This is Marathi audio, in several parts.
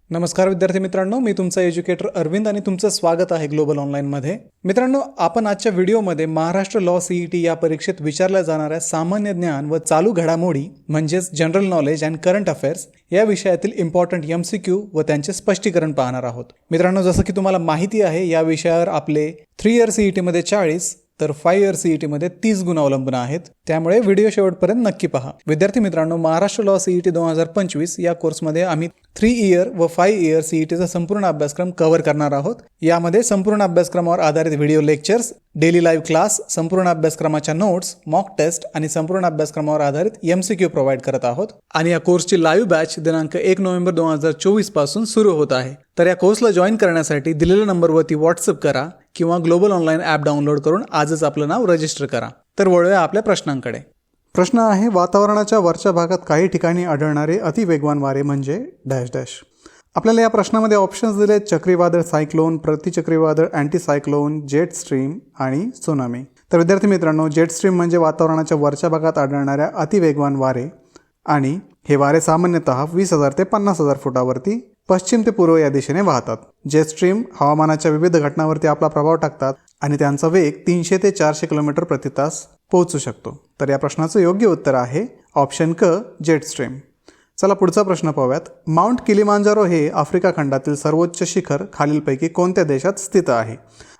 नमस्कार विद्यार्थी मित्रांनो, मी तुमचा एज्युकेटर अरविंद आणि तुमचं स्वागत आहे ग्लोबल ऑनलाईनमध्ये. मित्रांनो, आपण आजच्या व्हिडिओमध्ये महाराष्ट्र लॉ सीईटी या परीक्षेत विचारल्या जाणाऱ्या सामान्य ज्ञान व चालू घडामोडी म्हणजेच general knowledge and current affairs या विषयातील इम्पॉर्टंट MCQ व त्यांचे स्पष्टीकरण पाहणार आहोत. मित्रांनो, जसं की तुम्हाला माहिती आहे, या विषयावर आपले 3 इयर CET मध्ये 40 तर 5 इयर CET मध्ये 30 गुण अवलंबून आहेत. त्यामुळे व्हिडिओ शेवटपर्यंत नक्की पहा. विद्यार्थी मित्रांनो, महाराष्ट्र लॉ CET 2025 या कोर्समध्ये आम्ही 3 इयर व 5 इयर CETचा संपूर्ण अभ्यासक्रम कव्हर करणार आहोत. यामध्ये संपूर्ण अभ्यासक्रमावर आधारित video lectures, daily live class, संपूर्ण अभ्यासक्रमाच्या नोट्स, मॉक टेस्ट आणि संपूर्ण अभ्यासक्रमावर आधारित MCQ प्रोव्हाइड करत आहोत. आणि या कोर्सची लाईव्ह बॅच दिनांक 1 नोव्हेंबर 2024 पासून सुरू होत आहे. तर या कोर्सला जॉईन करण्यासाठी दिलेल्या नंबरवरती व्हॉट्सअप करा किंवा ग्लोबल ऑनलाईन ॲप डाउनलोड करून आजच आपलं नाव रजिस्टर करा. तर वळूया आपल्या प्रश्नांकडे. प्रश्न आहे, वातावरणाच्या वरच्या भागात काही ठिकाणी आढळणारे अतिवेगवान वारे म्हणजे डॅश डॅश. आपल्याला या प्रश्नामध्ये ऑप्शन्स दिले: चक्रीवादळ, सायक्लोन, प्रतिचक्रीवादळ, अँटी सायक्लोन, जेट स्ट्रीम आणि त्सुनामी. तर विद्यार्थी मित्रांनो, जेट स्ट्रीम म्हणजे वातावरणाच्या वरच्या भागात आढळणाऱ्या अतिवेगवान वारे आणि हे वारे सामान्यतः 20,000 ते 50,000 फुटावरती पश्चिम ते पूर्व या दिशेने वाहतात. जेट स्ट्रीम हवामानाच्या विविध घटनांवरती आपला प्रभाव टाकतात आणि त्यांचा वेग 300 ते 400 किलोमीटर प्रति तास पोहोचू शकतो. तर या प्रश्नाचं योग्य उत्तर आहे ऑप्शन क, जेट स्ट्रीम. चला पुढचा प्रश्न पाहूयात. माउंट किलिमांजारो हे आफ्रिका खंडातील सर्वोच्च शिखर खालीलपैकी कोणत्या देशात स्थित आहे?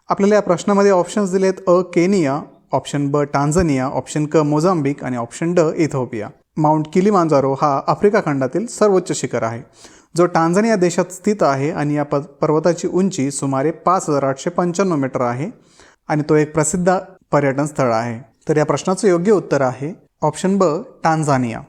आपल्याला या प्रश्नामध्ये ऑप्शन्स दिलेत: अ, केनिया, ऑप्शन ब, टांझानिया, ऑप्शन क, मोझांबिक आणि ऑप्शन ड, इथिओपिया. माउंट किलिमांजारो हा आफ्रिका खंडातील सर्वोच्च शिखर आहे, जो टांझानिया देशात स्थित आहे आणि या पर्वताची उंची सुमारे 5,895 मीटर आहे आणि तो एक प्रसिद्ध पर्यटन स्थळ आहे. तर या प्रश्नाचं योग्य उत्तर आहे ऑप्शन ब, टांझानिया.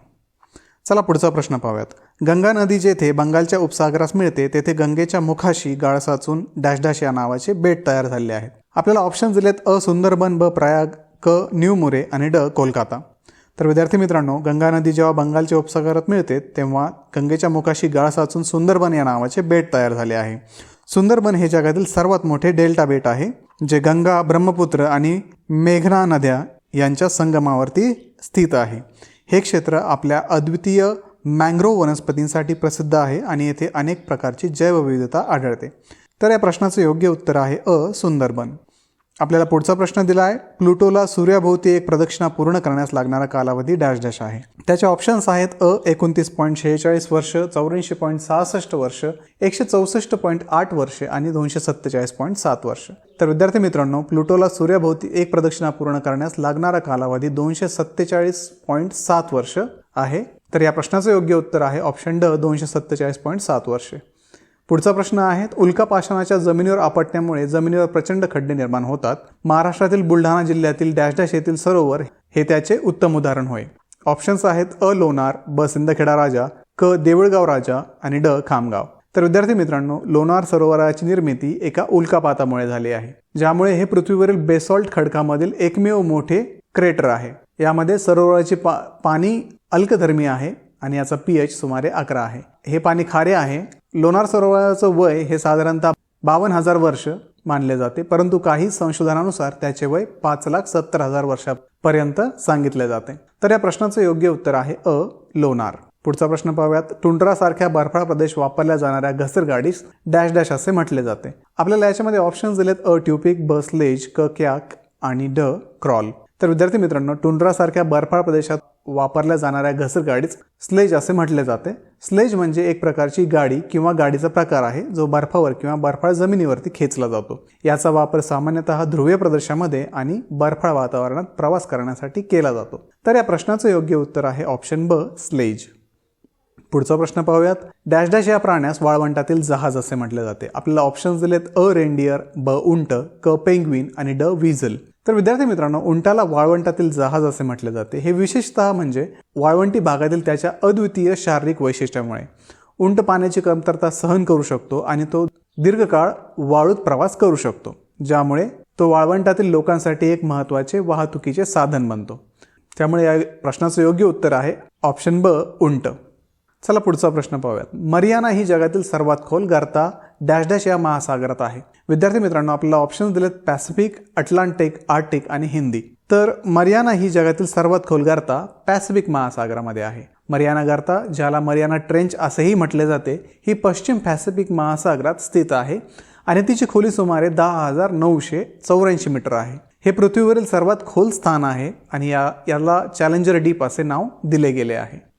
चला पुढचा प्रश्न पाहूयात. गंगा नदी जेथे बंगालच्या उपसागरास मिळते तेथे गंगेच्या मुखाशी गाळ साचून डॅश डॅश या नावाचे बेट तयार झाले आहेत. आपल्याला ऑप्शन दिलेत: अ, सुंदरबन, ब, प्रयाग, क, न्यू मुरे आणि ड, कोलकाता. तर विद्यार्थी मित्रांनो, गंगा नदी जेव्हा बंगालच्या उपसागरात मिळते तेव्हा गंगेच्या मुखाशी गाळ साचून सुंदरबन या नावाचे बेट तयार झाले आहे. सुंदरबन हे जगातील सर्वात मोठे डेल्टा बेट आहे, जे गंगा, ब्रह्मपुत्र आणि मेघना नद्या यांच्या संगमावरती स्थित आहे. हे क्षेत्र आपल्या अद्वितीय मँग्रोव्ह वनस्पतींसाठी प्रसिद्ध आहे आणि येथे अनेक प्रकारची जैवविविधता आढळते. तर या प्रश्नाचं योग्य उत्तर आहे अ, सुंदरबन. आपल्याला पुढचा प्रश्न दिला आहे: प्लुटोला सूर्याभोवती एक प्रदक्षिणा पूर्ण करण्यास लागणारा कालावधी डॅश डॅश आहे. त्याचे ऑप्शन्स आहेत: अ, 29.46 वर्ष, 84.66 वर्ष, 164.8 वर्ष आणि 247.7 वर्ष. तर विद्यार्थी मित्रांनो, प्लुटोला सूर्याभोवती एक प्रदक्षिणा पूर्ण करण्यास लागणारा कालावधी 247.7 वर्ष आहे. तर या प्रश्नाचं योग्य उत्तर आहे ऑप्शन ड, 247.7 वर्ष. पुढचा प्रश्न आहे: उल्कापाषाणाच्या जमिनीवर आपटण्यामुळे जमिनीवर प्रचंड खड्डे निर्माण होतात. महाराष्ट्रातील बुलढाणा जिल्ह्यातील डॅश डॅश येथील सरोवर हे त्याचे उत्तम उदाहरण होय. ऑप्शन्स आहेत: अ, लोणार, ब, सिंदखेडा राजा, क, देऊळगाव राजा आणि ड, खामगाव. तर विद्यार्थी मित्रांनो, लोणार सरोवराची निर्मिती एका उल्कापातामुळे झाली आहे, ज्यामुळे हे पृथ्वीवरील बेसॉल्ट खडकामधील एकमेव मोठे क्रेटर आहे. यामध्ये सरोवराची पाणी अल्कधर्मी आहे आणि याचा pH सुमारे 11 आहे. हे पाणी खारे आहे. लोणार सरोवराचं वय हे साधारणतः 52,000 वर्ष मानले जाते, परंतु काही संशोधनानुसार त्याचे वय 5,70,000 वर्षापर्यंत सांगितले जाते. तर या प्रश्नाचं योग्य उत्तर आहे अ, लोणार. पुढचा प्रश्न पाहूयात. टुंड्रासारख्या बर्फाळ प्रदेश वापरल्या जाणाऱ्या घसरगाडीस डॅश डॅश असे म्हटले जाते. आपल्याला याच्यामध्ये ऑप्शन्स दिलेत: अ, ट्यूपिक, ब, स्लेज, क, कॅक आणि ड, क्रॉल. तर विद्यार्थी मित्रांनो, टुंड्रासारख्या बर्फाळ प्रदेशात वापरल्या जाणाऱ्या घसरगाडीस स्लेज असे म्हटले जाते. स्लेज म्हणजे एक प्रकारची गाडी किंवा गाडीचा प्रकार आहे, जो बर्फावर किंवा बर्फाळ जमिनीवरती खेचला जातो. याचा वापर सामान्यतः ध्रुवीय प्रदेशामध्ये आणि बर्फाळ वातावरणात प्रवास करण्यासाठी केला जातो. तर या प्रश्नाचं योग्य उत्तर आहे ऑप्शन ब, स्लेज. पुढचा प्रश्न पाहूयात. डॅश डॅश या प्राण्यास वाळवंटातील जहाज असे म्हटले जाते. आपल्याला ऑप्शन्स दिलेत: अ, रेनडियर, ब, उंट, क, पेंग्विन आणि ड, व्हिजल. तर विद्यार्थी मित्रांनो, उंटाला वाळवंटातील जहाज असे म्हटले जाते. हे विशेषतः म्हणजे वाळवंटी भागातील त्याच्या अद्वितीय शारीरिक वैशिष्ट्यामुळे. उंट पाण्याची कमतरता सहन करू शकतो आणि तो दीर्घकाळ वाळूत प्रवास करू शकतो, ज्यामुळे तो वाळवंटातील लोकांसाठी एक महत्त्वाचे वाहतुकीचे साधन बनतो. त्यामुळे या प्रश्नाचं योग्य उत्तर आहे ऑप्शन ब, उंट. चला पुढचा प्रश्न पाहूयात. मरियाना ही जगातील सर्वात खोल गर्ता डॅश डॅश या महासागरात आहे. विद्यार्थी मित्रांनो, आपल्याला ऑप्शन्स दिलेत: पॅसिफिक, अटलांटिक, आर्टिक आणि हिंदी. तर मरियाना ही जगातील सर्वात खोल गर्ता पॅसिफिक महासागरामध्ये आहे. मरियाना गर्ता, ज्याला मरियाना ट्रेंच असेही म्हटले जाते, ही पश्चिम पॅसिफिक महासागरात स्थित आहे आणि तिची खोली सुमारे 10,984 मीटर आहे. हे पृथ्वीवरील सर्वात खोल स्थान आहे आणि याला चॅलेंजर डीप असे नाव दिले गेले आहे.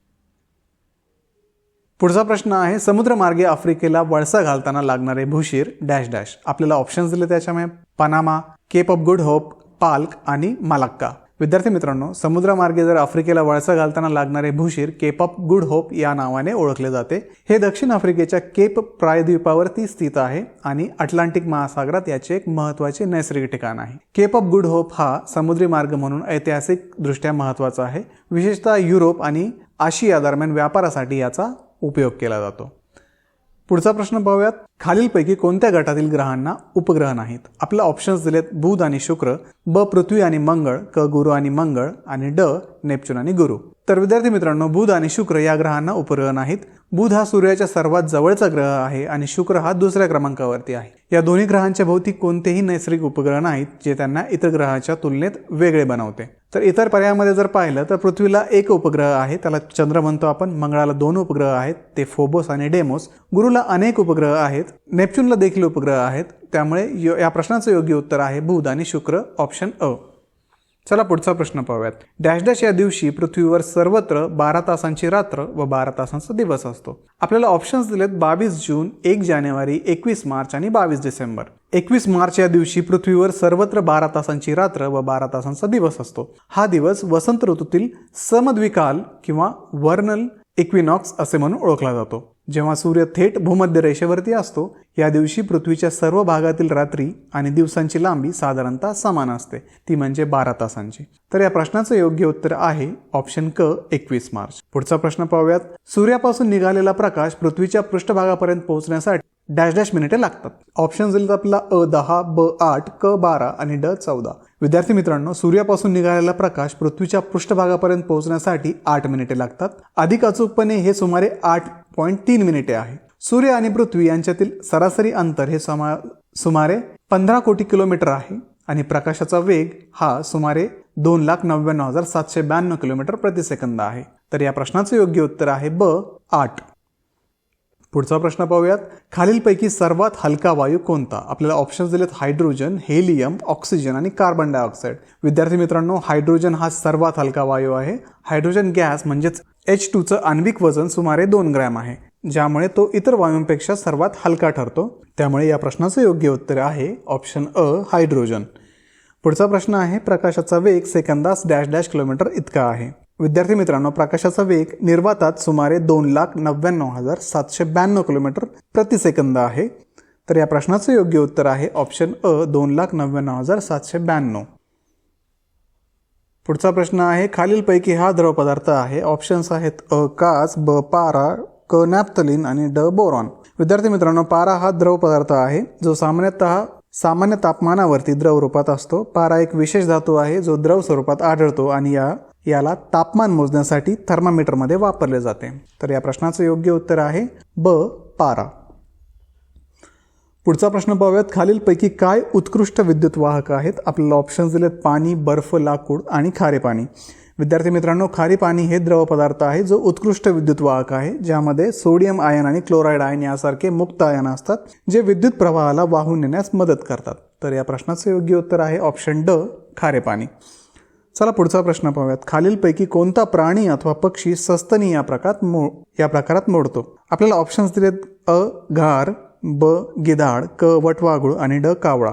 पुढचा प्रश्न आहे, समुद्रमार्गे आफ्रिकेला वळसा घालताना लागणारे भूशीर डॅश डॅश. आपल्याला ऑप्शन्स दिले, त्याच्यामध्ये Panama, cape of good hope, Palk आणि मालाक्का. विद्यार्थी मित्रांनो, समुद्रमार्गे जर आफ्रिकेला वळसा घालताना लागणारे भूशीर केप ऑफ गुड होप या नावाने ओळखले जाते. हे दक्षिण आफ्रिकेच्या केप प्रायद्वीपावरती स्थित आहे आणि अटलांटिक महासागरात याचे एक महत्त्वाचे नैसर्गिक ठिकाण आहे. केप ऑफ गुड होप हा समुद्री मार्ग म्हणून ऐतिहासिक दृष्ट्या महत्त्वाचा आहे. विशेषतः युरोप आणि आशिया दरम्यान व्यापारासाठी याचा उपयोग केला जातो. पुढचा प्रश्न पाहूयात, खालीलपैकी कोणत्या गटातील ग्रहांना उपग्रह नाहीत? आपल्या ऑप्शन्स दिलेत, बुध आणि शुक्र, ब पृथ्वी आणि मंगळ, क गुरु आणि मंगळ आणि ड नेपच्यून आणि गुरु. तर विद्यार्थी मित्रांनो, बुध आणि शुक्र या ग्रहांना उपग्रह नाहीत. बुध हा सूर्याच्या सर्वात जवळचा ग्रह आहे आणि शुक्र हा दुसऱ्या क्रमांकावरती आहे. या दोन्ही ग्रहांच्या भोवती कोणतेही नैसर्गिक उपग्रह नाहीत, जे त्यांना इतर ग्रहांच्या तुलनेत वेगळे बनवते. तर इतर पर्यायामध्ये जर पाहिलं तर पृथ्वीला एक उपग्रह आहे, त्याला चंद्र म्हणतो आपण. मंगळाला 2 उपग्रह आहेत, ते फोबोस आणि डेमोस. गुरुला अनेक उपग्रह आहेत, नेपच्यूनला देखील उपग्रह आहेत. त्यामुळे या प्रश्नाचं योग्य उत्तर आहे बुध आणि शुक्र, ऑप्शन अ. चला पुढचा प्रश्न पाहूयात. डॅश डॅश या दिवशी पृथ्वीवर सर्वत्र 12 तासांची रात्र व 12 तासांचा दिवस असतो. आपल्याला ऑप्शन्स दिलेत, 22 जून, 1 जानेवारी, 21 मार्च आणि 22 डिसेंबर. 21 मार्च या दिवशी पृथ्वीवर सर्वत्र 12 तासांची रात्र व 12 तासांचा दिवस असतो. हा दिवस वसंत ऋतूतील समद्विकाल किंवा वर्नल इक्विनॉक्स असे म्हणून ओळखला जातो. जेव्हा सूर्य थेट भूमध्य रेषेवरती असतो, या दिवशी पृथ्वीच्या सर्व भागातील रात्री आणि दिवसांची लांबी साधारणतः समान असते, ती म्हणजे 12 तासांची. तर या प्रश्नाचं योग्य उत्तर आहे ऑप्शन क, 21 मार्च. पुढचा प्रश्न पाहूयात. सूर्यापासून निघालेला प्रकाश पृथ्वीच्या पृष्ठभागापर्यंत पोहोचण्यासाठी डॅश डॅश मिनिटे लागतात. ऑप्शन दिले आपला अ 10, ब 8, क 12 आणि ड 14. विद्यार्थी मित्रांनो, सूर्यापासून निघालेला प्रकाश पृथ्वीच्या पृष्ठभागापर्यंत पोहोचण्यासाठी 8 मिनिटे लागतात. अधिक अचूकपणे हे सुमारे 8.3 मिनिटे आहे. सूर्य आणि पृथ्वी यांच्यातील सरासरी अंतर हे सुमारे 15 कोटी किलोमीटर आहे आणि प्रकाशाचा वेग हा सुमारे 2,99,792 किलोमीटर प्रति सेकंद आहे. तर या प्रश्नाचं योग्य उत्तर आहे ब 8. पुढचा प्रश्न पाहूयात. खालीलपैकी सर्वात हलका वायू कोणता? आपल्याला ऑप्शन्स दिलेत, हायड्रोजन, हेलियम, ऑक्सिजन आणि कार्बन डायऑक्साईड. विद्यार्थी मित्रांनो, हायड्रोजन हा सर्वात हलका वायू आहे. हायड्रोजन गॅस म्हणजेच H2चं आण्विक वजन सुमारे 2 ग्रॅम आहे, ज्यामुळे तो इतर वायूंपेक्षा सर्वात हलका ठरतो. त्यामुळे या प्रश्नाचं योग्य उत्तर आहे ऑप्शन अ, हायड्रोजन. पुढचा प्रश्न आहे, प्रकाशाचा वेग सेकंदास डॅश डॅश किलोमीटर इतका आहे. विद्यार्थी मित्रांनो, प्रकाशाचा वेग निर्वातात सुमारे 2,99,792 किलोमीटर प्रति सेकंद आहे. तर या प्रश्नाचं योग्य उत्तर आहे ऑप्शन अ, 2,99,792. पुढचा प्रश्न आहे, खालीलपैकी हा द्रव पदार्थ आहे. ऑप्शन्स आहेत अ काच, ब पारा, क नॅप्थलिन आणि ड बोरॉन. विद्यार्थी मित्रांनो, पारा हा द्रव पदार्थ आहे जो सामान्य तापमानावरती द्रव रूपात असतो. पारा एक विशेष धातू आहे जो द्रव स्वरूपात आढळतो आणि याला तापमान मोजण्यासाठी थर्मामीटरमध्ये वापरले जाते. तर या प्रश्नाचं योग्य उत्तर आहे ब पारा. पुढचा प्रश्न पाहूयात. खालीलपैकी काय उत्कृष्ट विद्युत वाहक आहेत? आपल्याला ऑप्शन्स दिलेत, पाणी, बर्फ, लाकूड आणि खारे पाणी. विद्यार्थी मित्रांनो, खारे पाणी हे द्रव पदार्थ आहे जो उत्कृष्ट विद्युत वाहक आहे, ज्यामध्ये सोडियम आयन आणि क्लोराईड आयन यासारखे मुक्त आयन असतात, जे विद्युत प्रवाहाला वाहून नेण्यास मदत करतात. तर या प्रश्नाचं योग्य उत्तर आहे ऑप्शन ड, खारे पाणी. चला पुढचा प्रश्न पाहूयात. खालीलपैकी कोणता प्राणी अथवा पक्षी सस्तनी या प्रकारात मोडतो? आपल्याला ऑप्शन्स दिलेत, अ घार, ब गिधाड, क वटवाघूळ आणि ड कावळा.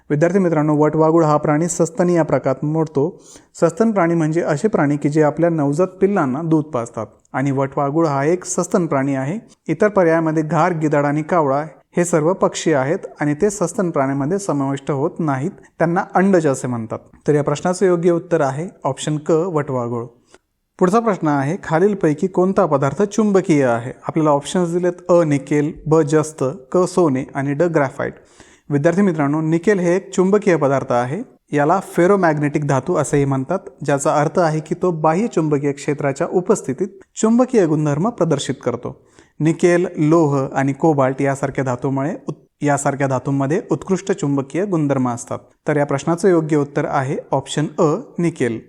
विद्यार्थी मित्रांनो, वटवाघूळ हा प्राणी सस्तनी या प्रकारात मोडतो. सस्तन प्राणी म्हणजे असे प्राणी की जे आपल्या नवजात पिल्लांना दूध पाजतात आणि वटवाघूळ हा एक सस्तन प्राणी आहे. इतर पर्यायामध्ये घार, गिधाड आणि कावळा हे सर्व पक्षी आहेत आणि ते सस्तन प्राण्यामध्ये समाविष्ट होत नाहीत, त्यांना अंडज असे म्हणतात. तर या प्रश्नाचं योग्य उत्तर आहे ऑप्शन क, वटवाघूळ. पुढचा प्रश्न आहे, खालीलपैकी कोणता पदार्थ चुंबकीय आहे? आपल्याला ऑप्शन्स दिलेत, अ निकेल, ब जस्त, क सोने आणि ड ग्रॅफाइट. विद्यार्थी मित्रांनो, निकेल हे एक चुंबकीय पदार्थ आहे. याला फेरोमॅग्नेटिक धातू असेही म्हणतात, ज्याचा अर्थ आहे की तो बाह्य चुंबकीय क्षेत्राच्या उपस्थितीत चुंबकीय गुणधर्म प्रदर्शित करतो. निकेल, लोह आणि कोबाल्ट यासारख्या धातूंमध्ये उत्कृष्ट चुंबकीय गुणधर्म असतात. तर या प्रश्नाचं योग्य उत्तर आहे ऑप्शन अ, निकेल.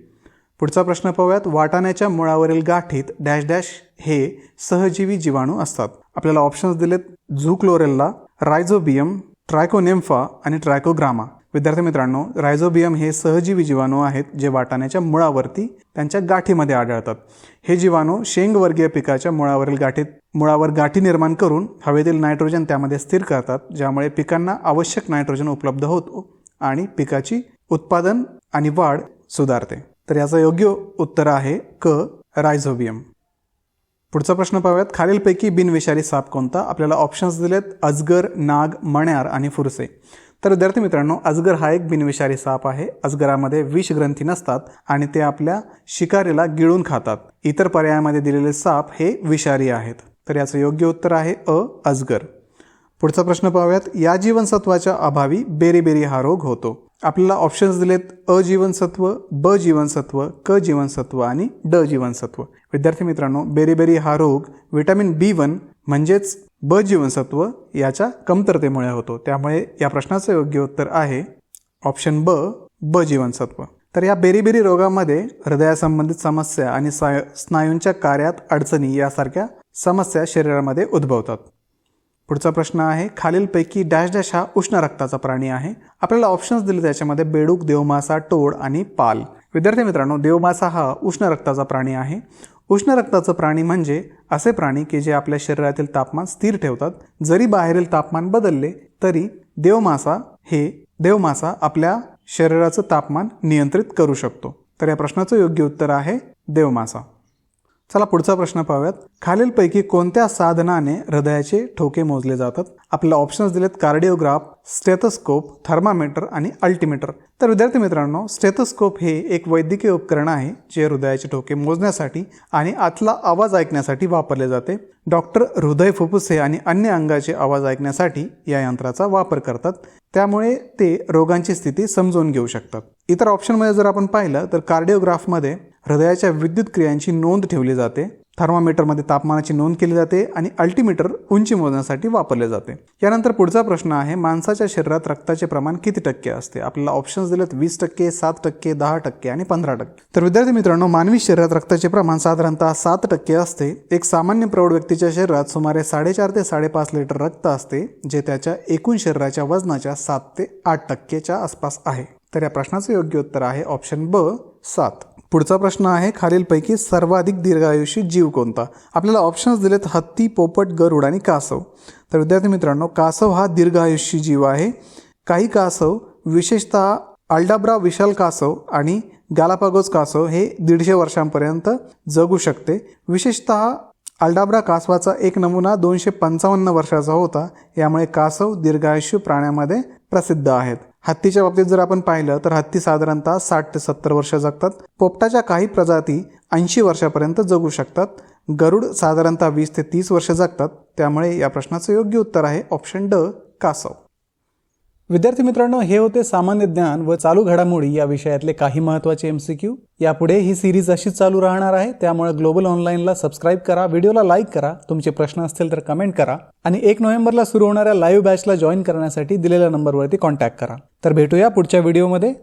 पुढचा प्रश्न पाहूयात. वाटाण्याच्या मुळावरील गाठीत डॅश डॅश हे सहजीवी जीवाणू असतात. आपल्याला ऑप्शन्स दिलेत. झूक्लोरेल्ला, रायझोबियम, ट्रायकोनेम्फा आणि ट्रायकोग्रामा. विद्यार्थी मित्रांनो, रायझोबियम हे सहजीवी जीवाणू आहेत जे वाटाण्याच्या मुळावरती त्यांच्या गाठीमध्ये आढळतात. हे जीवाणू शेंगवर्गीय पिकाच्या मुळावर गाठी निर्माण करून हवेतील नायट्रोजन त्यामध्ये स्थिर करतात, ज्यामुळे पिकांना आवश्यक नायट्रोजन उपलब्ध होतो आणि पिकाची उत्पादन आणि वाढ सुधारते. तर याचं योग्य उत्तर आहे क, रायझोबियम. पुढचा प्रश्न पाहूयात. खालीलपैकी बिनविषारी साप कोणता? आपल्याला ऑप्शन्स दिलेत. अजगर, नाग, मण्यार आणि फुरसे. तर विद्यार्थी मित्रांनो, अजगर हा एक बिनविषारी साप आहे. अजगरामध्ये विषग्रंथी नसतात आणि ते आपल्या शिकारीला गिळून खातात. इतर पर्यायामध्ये दिलेले साप हे विषारी आहेत. तर याचं योग्य उत्तर आहे अ, अजगर. पुढचा प्रश्न पाहूयात. या जीवनसत्वाच्या अभावी बेरीबेरी हा रोग होतो. आपल्याला ऑप्शन्स दिलेत. अ जीवनसत्व, ब जीवनसत्व, क जीवनसत्व आणि ड जीवनसत्व. विद्यार्थी मित्रांनो, बेरीबेरी हा रोग विटॅमिन B1 म्हणजेच ब जीवनसत्व याच्या कमतरतेमुळे होतो. त्यामुळे या प्रश्नाचं योग्य उत्तर आहे ऑप्शन ब जीवनसत्व. तर या बेरीबेरी रोगामध्ये हृदयासंबंधित समस्या आणि स्नायूंच्या कार्यात अडचणी यासारख्या समस्या शरीरामध्ये उद्भवतात. पुढचा प्रश्न आहे. खालीलपैकी डॅश डॅश हा उष्ण रक्ताचा प्राणी आहे. आपल्याला ऑप्शन्स दिले. त्याच्यामध्ये बेडूक, देवमासा, टोळ आणि पाल. विद्यार्थी मित्रांनो, देवमासा हा उष्ण रक्ताचा प्राणी आहे. उष्ण रक्ताचं प्राणी म्हणजे असे प्राणी की जे आपल्या शरीरातील तापमान स्थिर ठेवतात. जरी बाहेरील तापमान बदलले तरी देवमासा आपल्या शरीराचं तापमान नियंत्रित करू शकतो. तर या प्रश्नाचं योग्य उत्तर आहे देवमासा. चला पुढचा प्रश्न पाहूयात. खालीलपैकी कोणत्या साधनाने हृदयाचे ठोके मोजले जातात? आपल्याला ऑप्शन्स दिलेत. कार्डिओग्राफ, स्टेथोस्कोप, थर्मामीटर आणि अल्टीमीटर. तर विद्यार्थी मित्रांनो, स्टेथोस्कोप हे एक वैद्यकीय उपकरण आहे जे हृदयाचे ठोके मोजण्यासाठी आणि आतला आवाज ऐकण्यासाठी वापरले जाते. डॉक्टर हृदय, फुफ्फुसे आणि अन्य अंगाचे आवाज ऐकण्यासाठी या यंत्राचा वापर करतात. त्यामुळे ते रोगांची स्थिती समजून घेऊ शकतात. इतर ऑप्शनमध्ये जर आपण पाहिलं तर कार्डिओग्राफमध्ये हृदयाच्या विद्युत क्रियांची नोंद ठेवली जाते. थर्मामीटरमध्ये तापमानाची नोंद केली जाते आणि अल्टीमीटर उंची मोजण्यासाठी वापरले जाते. यानंतर पुढचा प्रश्न आहे. माणसाच्या शरीरात रक्ताचे प्रमाण किती टक्के असते? आपल्याला ऑप्शन्स दिलेत. 20%, 7%, 10% आणि 15%. तर विद्यार्थी मित्रांनो, मानवी शरीरात रक्ताचे प्रमाण साधारणतः 7% असते. एक सामान्य प्रौढ व्यक्तीच्या शरीरात सुमारे 4.5 ते 5.5 लिटर रक्त असते, जे त्याच्या एकूण शरीराच्या वजनाच्या 7 ते 8% आसपास आहे. तर या प्रश्नाचं योग्य उत्तर आहे ऑप्शन ब, 7. पुढचा प्रश्न आहे. खालीलपैकी सर्वाधिक दीर्घायुषी जीव कोणता? आपल्याला ऑप्शन्स दिलेत. हत्ती, पोपट, गरुड आणि कासव. तर विद्यार्थी मित्रांनो, कासव हा दीर्घायुषी जीव आहे. काही कासव, विशेषतः अल्डाब्रा विशाल कासव आणि गॅलापागोस कासव हे 150 वर्षांपर्यंत जगू शकते. विशेषतः अल्डाब्रा कासवाचा एक नमुना 255 वर्षाचा होता. यामुळे कासव दीर्घायुष्य प्राण्यामध्ये प्रसिद्ध आहेत. हत्तीच्या बाबतीत जर आपण पाहिलं तर हत्ती साधारणतः 60 ते 70 वर्ष जगतात. पोपटाच्या काही प्रजाती 80 वर्षापर्यंत जगू शकतात. गरुड साधारणतः 20 ते 30 वर्ष जगतात. त्यामुळे या प्रश्नाचं योग्य उत्तर आहे ऑप्शन ड, कासव. विद्यार्थी मित्रांनो, हे होते सामान्य ज्ञान व चालू घडामोडी या विषयातले काही महत्त्वाचे MCQ. यापुढे ही सिरीज अशीच चालू राहणार आहे. त्यामुळे ग्लोबल ऑनलाईनला सबस्क्राईब करा, व्हिडिओला लाईक करा, तुमचे प्रश्न असतील तर कमेंट करा आणि 1 नोव्हेंबरला सुरू होणाऱ्या लाईव्ह बॅचला जॉईन करण्यासाठी दिलेल्या नंबरवरती कॉन्टॅक्ट करा. तर भेटूया पुढच्या व्हिडिओमध्ये.